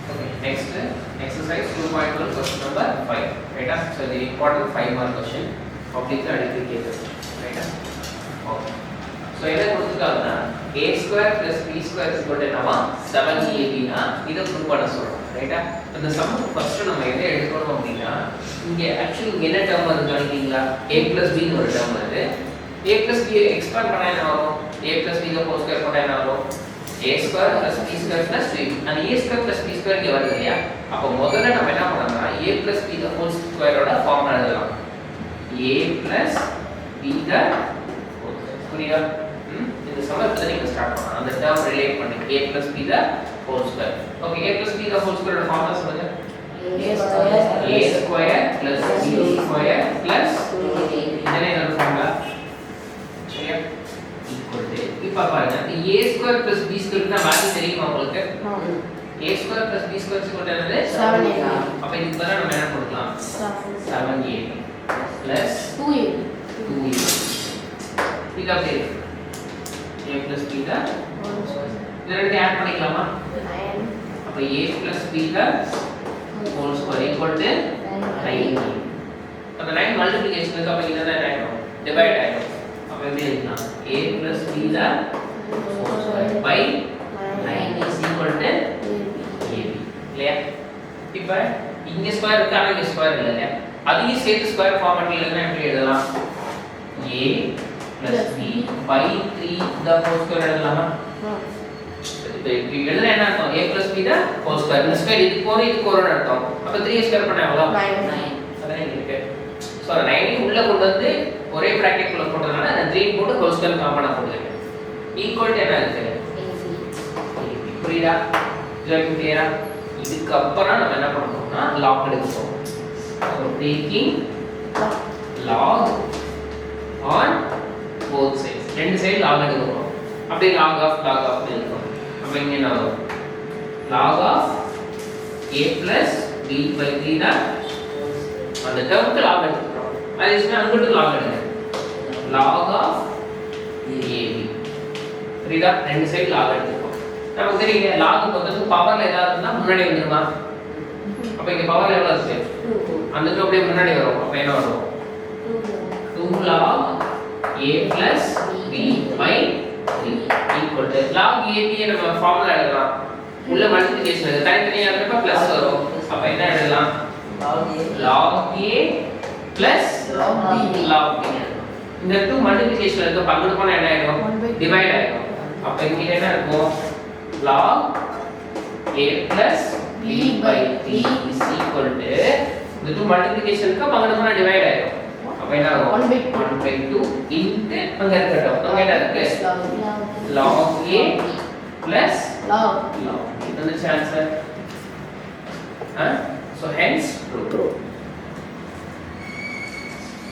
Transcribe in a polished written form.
Okay, next exercise 2.1 question number 5. Right? So the important 5-mark question. Public identification. Right? Okay. So இத கொடுத்துட்டாங்கன்னா a square plus b square is equal to என்னவா 7ab னா இத prove பண்ண சொல்றோம். ரைட்டா? அந்த சம்முக்கு first நம்ம எதை எடுக்கணும் அப்படினா இங்க एक्चुअली என்ன டேர்ம் வருது கவனிக்கீங்களா? a plus b ன்னு ஒரு டேர்ம் வருது. a plus b எக்ஸ்பாண்ட் பண்ணா என்ன வரும்? a plus b the whole square போட்டா என்ன வரும்? a square plus b square plus 2ab. அந்த a square plus b square இங்க வருது இல்லையா? அப்ப முதல்ல நம்ம என்ன பண்ணலாம்னா a plus b the whole ஸ்கொயரோட ஃபார்முலா எழுதலாம். a plus b the whole square. புரியுதா? இந்த சமத்துல நீங்க ஸ்டார்ட் பண்ணலாம். அந்த டேர்ம் ரிலேட் பண்ணி a plus b the whole square. Okay, a plus b the whole ஸ்கொயரோட ஃபார்முலா சொல்லுங்க. a square plus b square plus 2ab. இதனே என்னோட ஃபார்முலா. சரியா? ஈக்குவல் டு இப்ப பாருங்க a square plus b square னா வேல்யூ தெரியுமா உங்களுக்கு? a square plus b square = என்னது? 7ab. அப்ப இதுக்கு பதிலா நம்ம என்ன கொடுக்கலாம்? 7ab plus 2ab. இது அப்படியே a plus b த இது ரெண்டு ஆட் பண்ணிக்கலாமா? 9. அப்ப a plus b the whole square equal to 9. அப்ப 9 மல்டிப்ளிகேஷன் இருக்கு. அப்ப இது என்ன ஆயிடும்? டிவைட் ஆயிடும். அப்ப எப்படி எழுதலாம்? a plus b the whole square by 9 is equal to ab. இல்லையா? இப்ப இங்க ஸ்கொயர் இருக்கு, ஆனா இங்க ஸ்கொயர் இல்ல இல்லையா? அதையும் சேர்த்து ஸ்கொயர் ஃபார்மட்ல எழுதுனா எப்படி எழுதலாம்? a plus b by 3 the whole square எழுதலாமா? இப்போ இப்படி எழுதுனா என்ன அர்த்தம்? a plus b the whole square. இந்த ஸ்கொயர் இது போற இது போறன்னு அர்த்தம். அப்ப 3 ஸ்கொயர் பண்ணா எவ்வளவு? 9. அதான் இங்க இருக்கு. சோ 9 உள்ள கொண்டு வந்து ஒரே பிராக்கெட் குள்ள போட்டதனால அந்த 3 போட்டு ஹோல் ஸ்கொயர் காமனா போடுறேன். ஈக்குவல் டு என்ன இருக்கு? புரியுதா? இது கிளியரா? இதுக்கு அப்புறம் நம்ம என்ன பண்ணணும்னா லாக் எடுக்க போறோம். So taking log on both sides. ரெண்டு சைடு log எடுக்க போறோம். அப்படியே log of எழுதுறோம். அப்ப இங்க என்ன வரும்? log of a plus b by 3 னா அந்த டேர்முக்கு log எடுத்துறோம். அதுனா அங்கிட்டு log எடுங்க. log of ab. புரியுதா? ரெண்டு சைடு log எடுத்துறோம். நமக்கு தெரியுங்க log பக்கத்துக்கு பவர்ல ஏதாவது இருந்தா முன்னாடி வந்துருமா? அப்ப இங்க பவர்ல எவ்வளவு இருக்கு? 2. அந்த 2 அப்படியே முன்னாடி வரும். அப்ப என்ன வரும்? 2 log a plus b by 3 equal to log ab நம்ம ஃபார்முலா எழுதலாம். உள்ள மல்டிப்ளிகேஷன் இருக்கு. தனித்தனியா இருக்கப்ப பிளஸ் வரும். அப்ப என்ன எழுதலாம்? log a plus log b. இந்த 2 மல்டிப்ளிகேஷன் இருக்கு. பக்கத்துல போனா என்ன ஆயிடும்? டிவைட் ஆயிடும். அப்ப இங்க என்ன இருக்கும்? log a plus b by 3 is equal to இந்த 2 மல்டிப்ளிகேஷன் இருக்கு. பக்கத்துல போனா டிவைட் ஆயிடும். அப்ப என்ன ஆகும்? 1/2 into அங்க இருக்கட்டும். அங்க என்ன இருக்கு? log a plus log b. இதுதான் ஆன்சர். So hence true.